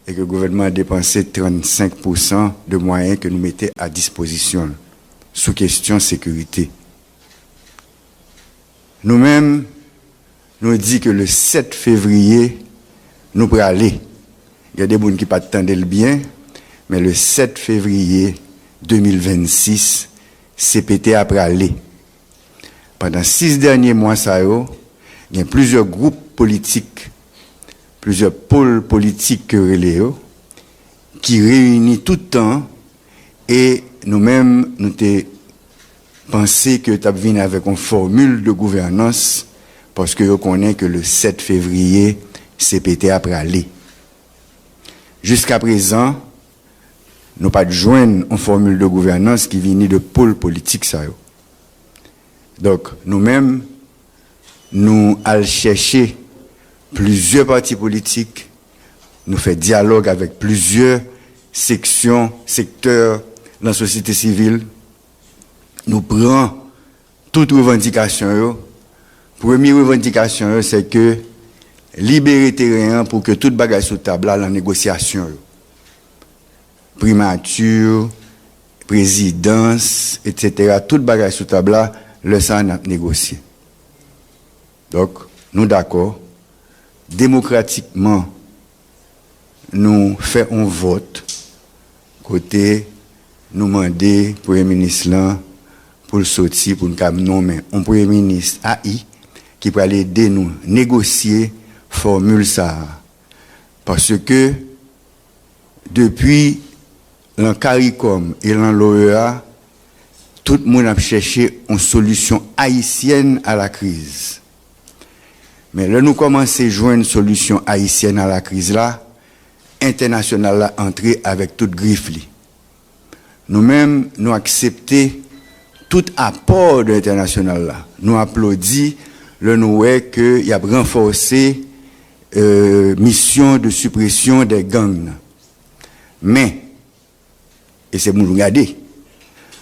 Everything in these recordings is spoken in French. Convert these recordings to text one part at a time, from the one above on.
et que le gouvernement a dépensé 35% de moyens que nous mettons à disposition sous question sécurité. Nous-mêmes, nous disons que le 7 février, nous pourrons aller. Il y a des gens qui ne pas attendre le bien, mais le 7 février 2026, CPT après aller. Pendant 6 derniers mois, il y a plusieurs groupes politiques, plusieurs pôles politiques qui réunissent tout le temps et nous-mêmes, nous avons pensé que nous avons venu avec une formule de gouvernance parce que nous connaissons que le 7 février, CPT après aller. Jusqu'à présent, nous n'avons pas joindre une formule de gouvernance qui vient de pôles politiques. Donc, nous-mêmes, nous allons chercher plusieurs partis politiques, nous faisons dialogue avec plusieurs secteurs dans la société civile, nous prenons toutes revendications. Première revendication, c'est que libérer terrain pour que toute bagage sous table là, la négociation. Primature, présidence, etc. Toute bagage sous table là, le sang a négocié. Donc, nous d'accord, démocratiquement, nous faisons un vote, côté, nous demander Premier ministre là, pour le sortir, pour nous nommer un Premier ministre AI, qui peut aller aider nous négocier formule ça. Parce que, depuis l'an CARICOM et l'an l'OEA, tout le monde a cherché une solution haïtienne à la crise. Mais là, nous commençons à jouer une solution haïtienne à la crise là, internationale là, entrée avec toute griffe. Nous-mêmes, nous acceptons tout apport de l'international là. Nous applaudissons le noué qu'il y a renforcé mission de suppression des gangs. Mais, et c'est pour nous regarder,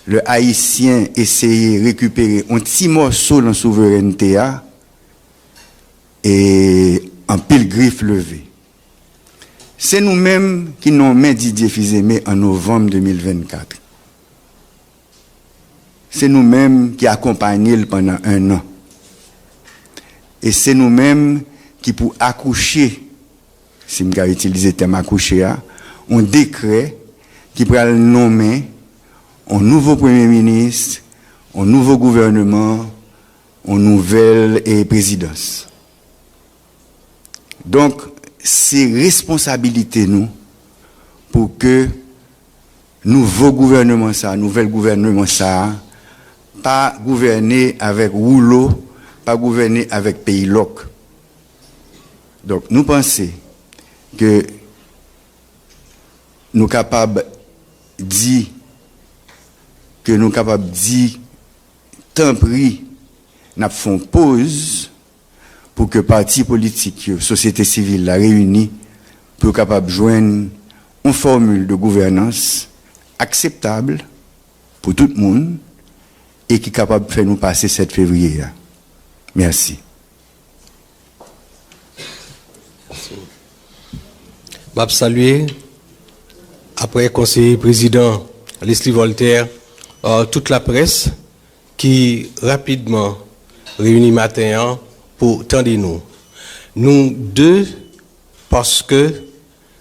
le Haïtien essaye de récupérer un petit morceau de la souveraineté et en pile griffe levée. C'est nous-mêmes qui nous mis Didier Fils-Aimé en novembre 2024. C'est nous-mêmes qui accompagnons pendant 1 an. Et c'est nous-mêmes qui, pour accoucher, si je vais utiliser le terme accoucher, un décret qui pourra nommer un nouveau Premier ministre, un nouveau gouvernement, une nouvelle présidence. Donc, c'est responsabilité nous pour que nouveau gouvernement nouvel gouvernement pas gouverner avec rouleau, pas gouverner avec pays loc. Donc, nous pensons que nous sommes capables de dire tant pis, nous faisons pause pour que partis politiques, société civile la réunie, pour capable de joindre une formule de gouvernance acceptable pour tout le monde et qui est capable de faire nous passer 7 février. Merci. Je vais saluer, après conseiller président Leslie Voltaire, toute la presse qui rapidement réunit matin pour tendre nous. Nous deux, parce que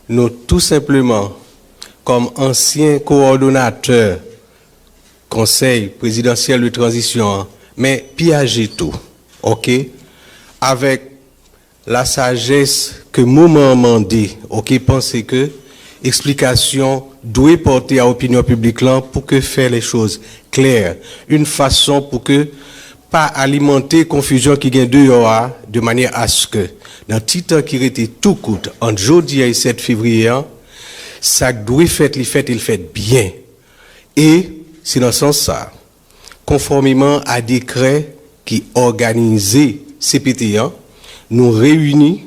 nous tout simplement, comme anciens coordonnateurs conseil présidentiel de transition, mais piager tout, ok, avec la sagesse que moment mandé, ok, pensez que explication doit porter à l'opinion publique là pour que faire les choses claires, une façon pour que pas alimenter confusion qui gagne de manière à ce que dans le temps qui était tout court entre jeudi et 7 février, ça doit faire il fait bien. Et c'est dans ce sens ça, conformément à décret qui organisait CPT1, nous réunit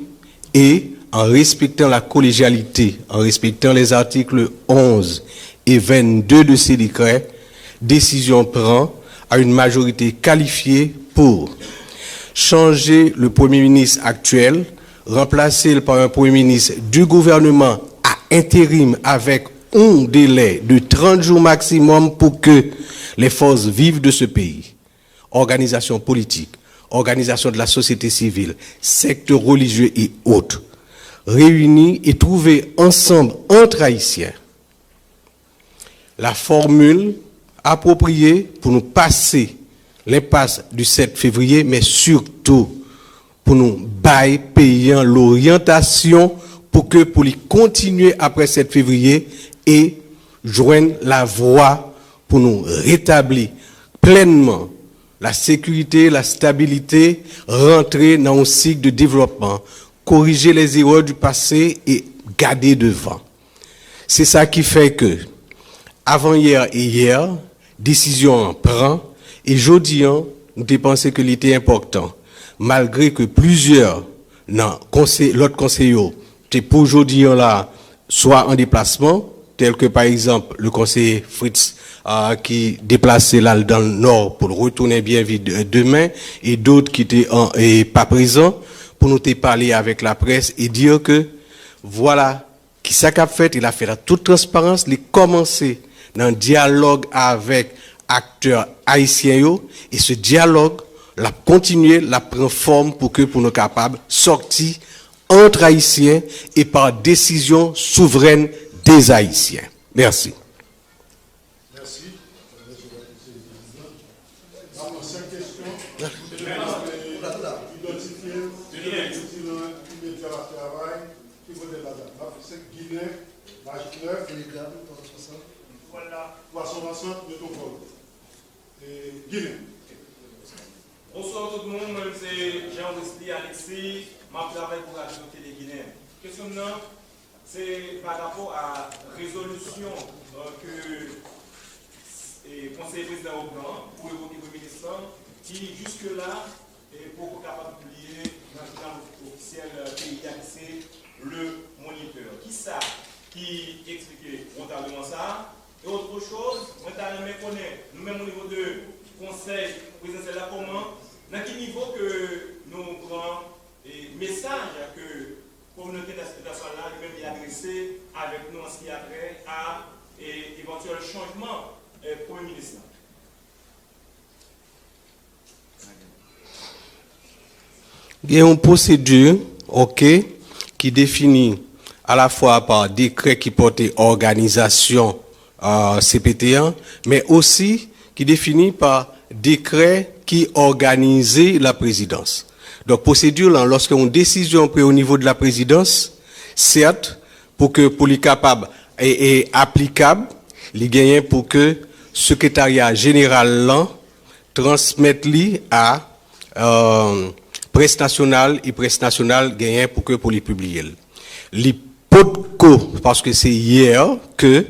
et en respectant la collégialité, en respectant les articles 11 et 22 de ces décrets, décision prend à une majorité qualifiée pour changer le Premier ministre actuel, remplacer par un Premier ministre du gouvernement intérim avec un délai de 30 jours maximum pour que les forces vives de ce pays, organisations politiques, organisations de la société civile, secteurs religieux et autres, réunis et trouver ensemble entre Haïtiens la formule appropriée pour nous passer l'impasse du 7 février, mais surtout pour nous bailler payant l'orientation pour les continuer après 7 février et joindre la voie pour nous rétablir pleinement la sécurité, la stabilité, rentrer dans un cycle de développement, corriger les erreurs du passé et garder devant. C'est ça qui fait que, avant hier et hier, décision prend, et jeudi, nous avons pensé que c'était important, malgré que plusieurs, l'autre conseiller, pour aujourd'hui là, soit en déplacement, tel que par exemple le conseiller Fritz, qui déplaçait là dans le nord pour retourner bien vite demain, et d'autres qui étaient pas présents, pour nous parler avec la presse et dire que, voilà, qui ça qu'a fait, il a fait la toute transparence, il a commencé dans un dialogue avec acteurs haïtiens, et ce dialogue, l'a continué, l'a prend forme pour nous capables de sortir entre Haïtiens et par décision souveraine des Haïtiens. Merci. Merci. Cinq questions. Guinée, page 9, voilà, Poisson Vincent de Topol. Guinée. Bonsoir tout le monde, moi c'est Jean-Wesley Alexis, je travaille pour la Télé Guinée. Question maintenant, c'est par rapport à la résolution que le Conseil président au plan pour évoquer le ministre qui jusque-là est beaucoup capable de publier dans le plan officiel pays c'est le moniteur. Qui ça qui explique frontalement ça? Et autre chose, moi je connais, nous-mêmes au niveau de Conseil présidentiel là comment, dans quel niveau que nous prenons et message que la communauté internationale lui-même est adressée avec nous en ce qui a trait à éventuel changement Premier ministre. Il y a une procédure, qui définit à la fois par décret qui portait organisation CPT1, mais aussi qui définit par décret qui organisait la présidence. Donc, procédure, là, lorsqu'on décision prise au niveau de la présidence, certes, pour les capables et applicable, il gagne pour que secrétariat général là, transmette à presse nationale et presse nationale gagne pour les publier. L'hypotco, parce que c'est hier que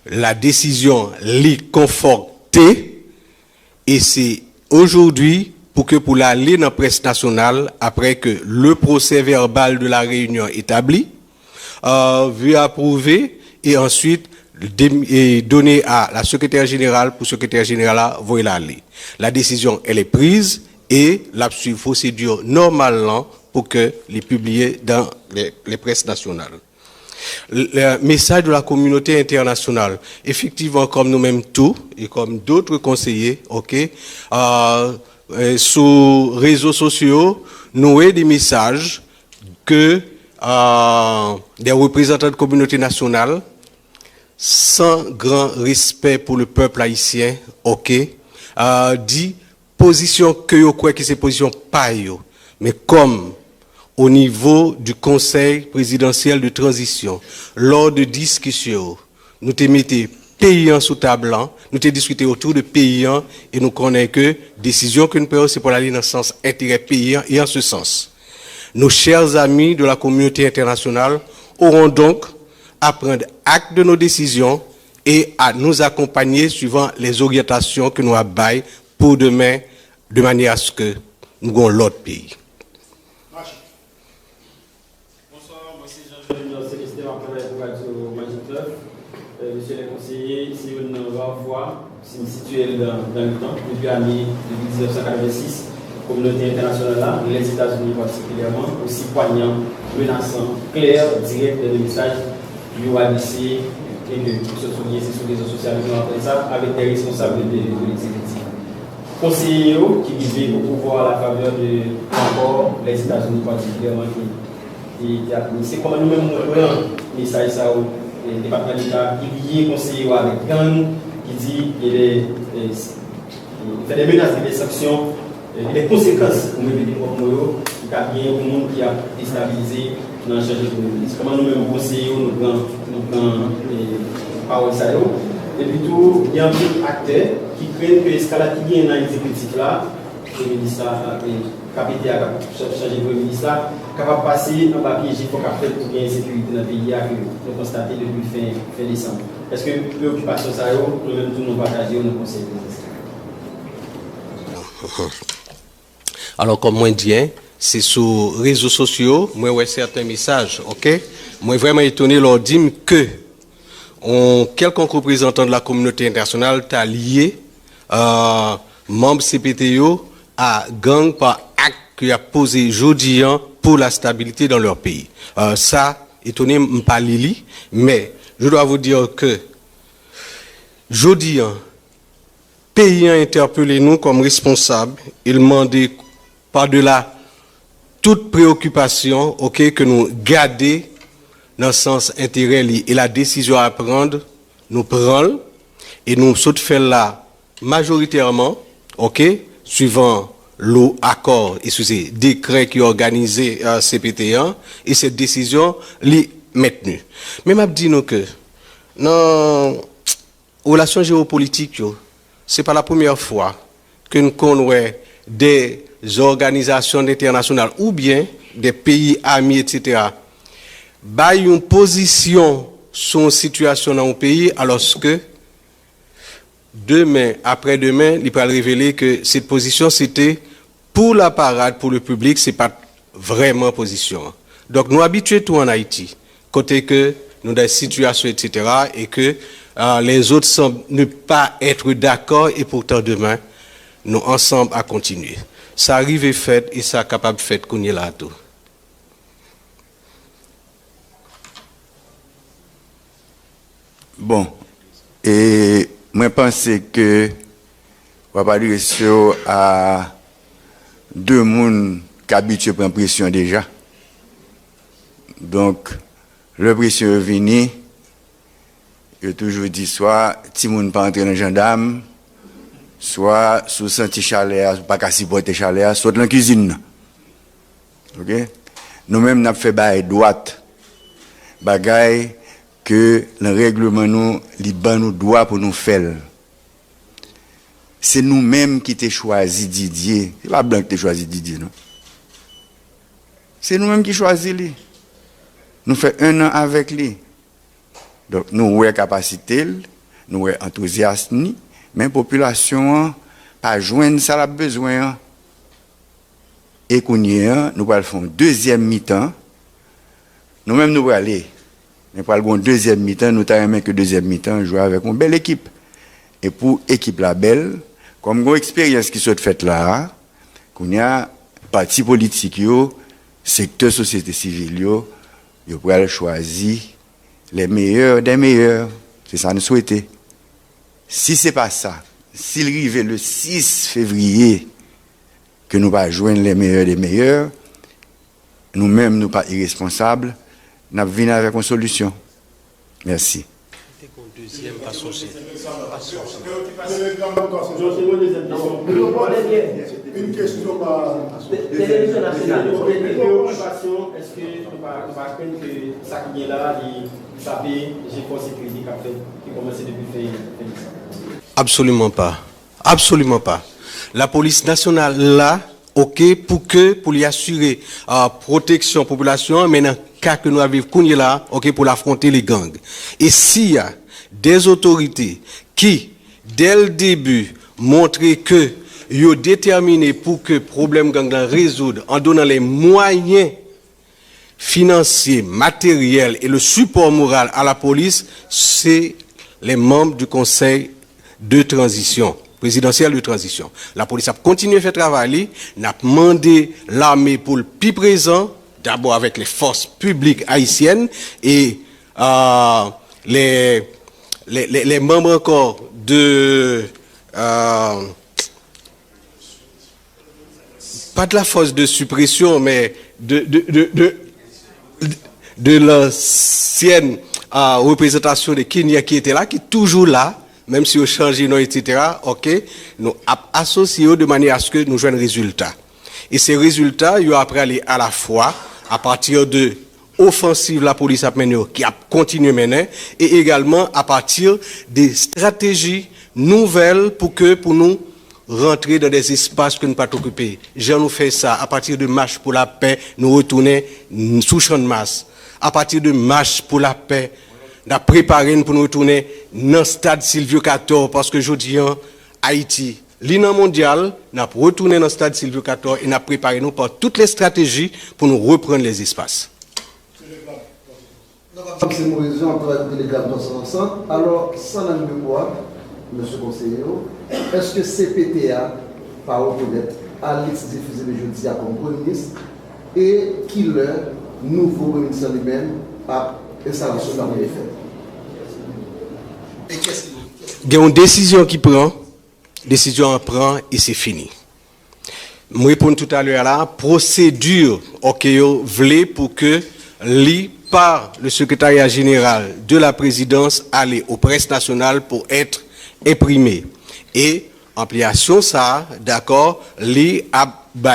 la décision l'est confortée et c'est aujourd'hui pour l'aller dans la presse nationale après que le procès verbal de la réunion établi, vu approuver et ensuite donné à la secrétaire générale pour secrétaire générale voyer l'aller. La décision elle est prise et la procédure normalement pour que les publier dans les presses nationales. Le message de la communauté internationale, effectivement, comme nous-mêmes tous et comme d'autres conseillers, sur réseaux sociaux, nous avons des messages que des représentants de communauté nationale, sans grand respect pour le peuple haïtien, dit position que yo croit que c'est position pas yo, mais comme au niveau du Conseil présidentiel de transition, lors de discussions, nous te mettons payants sous table, nous te discuté autour de payants et nous connaissons que décision que nous prenons, c'est pour aller dans le sens intérêt payant et en ce sens. Nos chers amis de la communauté internationale auront donc à prendre acte de nos décisions et à nous accompagner suivant les orientations que nous avons pour demain, de manière à ce que nous ayons l'autre pays. Bonsoir, moi c'est Jean-Jacques Célestin, en travail pour Radio Magic 9. Monsieur le conseiller, si on va voir, si nous situons dans le temps, depuis 1986, la communauté internationale, les États-Unis particulièrement, aussi poignant, menaçant, clair, direct de message l'UADC et que ce soit lié sur les réseaux sociaux avec des responsables de l'exécutif. Conseillers qui vivent au pouvoir à la faveur de encore les États-Unis particulièrement qui a c'est comment nous-mêmes nous prenons les SAISAO, le département d'État qui lié conseiller avec gang qui dit qu'il fait des menaces et des sanctions et des conséquences pour les propres qui a bien un monde qui a déstabilisé dans le charge de l'Église. Comment nous-mêmes conseillers nous prenons les paroles ça et puis tout, il y a un petit acteur qui craignent que l'escalade qui vient dans l'exécutif là, le ministre capité à changer de ministre là, capable de passer dans le piège pour faire pour qu'il y ait une sécurité dans le pays que nous constatons depuis fin décembre. Est-ce que préoccupation ça nous-mêmes tous nous partager ou nous conseillons? Alors comme moi dis, c'est sur les réseaux sociaux, moi ouais certains messages, ok? Moi vraiment étonné leur dire que quelconque représentant de la communauté internationale t'a lié membre CPTO à gang par acte qu'il a posé aujourd'hui pour la stabilité dans leur pays. Ça, étonné, pas Lili, mais je dois vous dire que aujourd'hui, pays a interpellé nous comme responsables, il demandait par-delà toute préoccupation, ok, que nous gardions dans le sens intérêt et la décision à prendre, nous prenons et nous sautons faire là majoritairement, ok, suivant l'accord et sous ces décrets qui organisé CPT1 et cette décision est maintenue. Mais m'a dit nous que dans relations géopolitiques, c'est pas la première fois que nous connaissons des organisations internationales ou bien des pays amis, etc., bah une position sur une situation dans un pays alors que demain, après-demain, il va révéler que cette position c'était pour la parade, pour le public, c'est pas vraiment position. Donc nous habitués tout en Haïti, côté que nous avons des situations, etc., et que les autres semblent ne pas être d'accord et pourtant demain, nous ensemble à continuer. Ça arrive et fait et ça capable de faire qu'on y est là tout. Bon, et moi je pense que on va parler sur à deux personnes qui habituent à prendre pression déjà. Donc, le pression est venu, il a toujours dit soit Timoun pas entrer dans le gendarme, soit sous senti chaleur, pas qu'à supporter chaleur, soit dans la cuisine. OK? Nous-mêmes, nous avons fait bail droite, bagaille que le règlement nous, Liban nous doit pour nous faire. C'est nous-mêmes qui t'ai choisi Didier. C'est pas Blanc qui t'a choisi Didier, non? C'est nous-mêmes qui choisissons lui. Nous faisons 1 an avec lui. Donc, nous avons capacité, nous avons enthousiasme, mais la population pas joindre ça a besoin. Et qu'on y est, nous allons faire deuxième mi-temps. Nous-mêmes, nous allons aller. Mais pour le deuxième mi-temps, nous avons que deuxième mi-temps jouer avec une belle équipe. Et pour l'équipe la belle, comme une expérience qui s'est faite là, qu'on y a parti politique, secteur société civile, vous pouvez choisir les meilleurs des meilleurs. C'est ça que nous souhaitons. Si ce n'est pas ça, s'il arrive le 6 février, que nous ne joindre les meilleurs des meilleurs, nous-mêmes, nous ne sommes pas irresponsables, nous venons avec une solution. Merci. Une question par... Télévision nationale, préoccupation, est-ce que nous ne pas craindre que ça qui est là, ça j'ai force sécurité qui a commencé depuis fin décembre? Absolument pas. Absolument pas. La police nationale là, ok, pour lui assurer protection population, mais dans le cas que nous avons connu là, ok, pour affronter les gangs. Et s'il y a des autorités qui, dès le début, montrent que ils ont déterminé pour que le problème gang résoudre en donnant les moyens financiers, matériels et le support moral à la police, c'est les membres du conseil de transition, présidentielle de transition. La police a continué à faire travailler, n'a demandé l'armée pour le plus présent, d'abord avec les forces publiques haïtiennes, et les membres encore de pas de la force de suppression, mais de l'ancienne représentation de Kenya qui était là, qui est toujours là, même si on change de nom, etc., ok, nous associons de manière à ce que nous jouions un résultat. Et ces résultats, ils ont après aller à la fois, à partir de offensive la police a mené, qui a continué à mener, et également à partir des stratégies nouvelles pour nous rentrer dans des espaces que nous pas occupés. Jean nous fait ça à partir de marche pour la paix, nous retourner sous champ de masse. À partir de marche pour la paix, nous avons préparé pour nous retourner dans le stade Silvio XIV parce que je dis Haïti, l'INA mondial, nous avons retourné dans le stade Silvio XIV et nous avons préparé nous par toutes les stratégies pour nous reprendre les espaces. C'est une raison pour la délégation ensemble. Alors, sans la mémoire, monsieur le conseiller, est-ce que CPTA, par reconnaître, a diffusé le jeudi comme Premier ministre et qui le nouveau ministre lui-même a installation dans les faits? Il y a une décision qui prend, décision prend et c'est fini. Je réponds tout à l'heure là, procédure voulait pour que par le secrétariat général de la présidence aller aux presses nationales pour être imprimé. Et ampliation ça, d'accord, a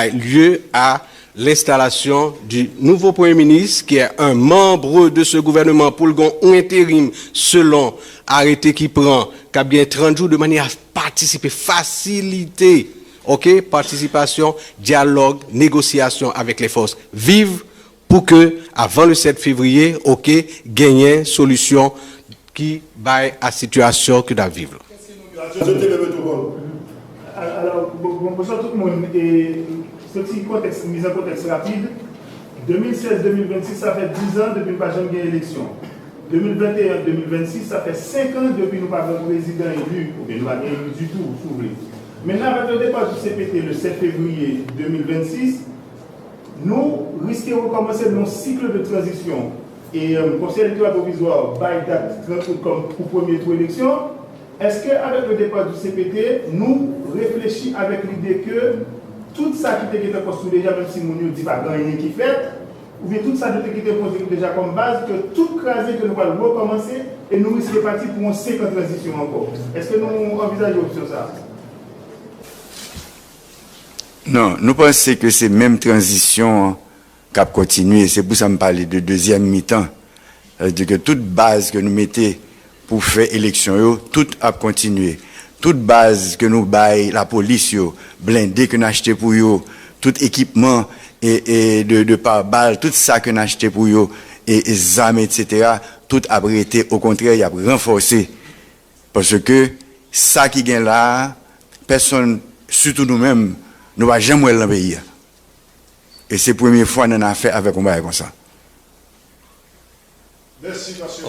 lieu à l'installation du nouveau Premier ministre qui est un membre de ce gouvernement pour le intérim selon arrêté qui prend, qui a bien 30 jours de manière à participer, faciliter, ok, participation, dialogue, négociation avec les forces vives pour que, avant le 7 février, ok, gagner solution qui baille à la situation que nous vivons. Alors, bonjour tout le monde. Et ce petit contexte, mise en contexte rapide. 2016-2026, ça fait 10 ans depuis que nous n'avons pas gagné l'élection. 2021-2026, ça fait 5 ans depuis que nous n'avons pas de président élu, ou bien nous n'avons pas élu du tout, si vous voulez. Maintenant, avec le départ du CPT le 7 février 2026, nous risquons de recommencer un cycle de transition. Et le Conseil électoral provisoire bail date 30 août comme pour premier tour d'élection. Est-ce qu'avec le départ du CPT, nous réfléchissons avec l'idée que tout ça qui était construit déjà, même si nous ne dit pas rien qui fait, ou bien tout ça qui était construit déjà comme base, que tout crasé que nous allons recommencer et nous risquons de partir pour une séquence de transition encore. Est-ce que nous envisageons sur ça? Non, nous pensons que c'est même transition qui a continué. C'est pour ça que je parle de deuxième mi-temps. C'est-à-dire que toute base que nous mettons pour faire élection, tout a continué. Toute base que nous baillons, la police, blindé que nous achetons pour eux, tout équipement et de pare-balles, tout ça que nous achetons pour eux, et armes, etc., tout a été, au contraire, il a renforcé. Parce que ça qui vient là, personne, surtout nous-mêmes, nous ne va jamais dans le pays. Et c'est la première fois que nous avons fait avec un bail comme ça. Merci, monsieur.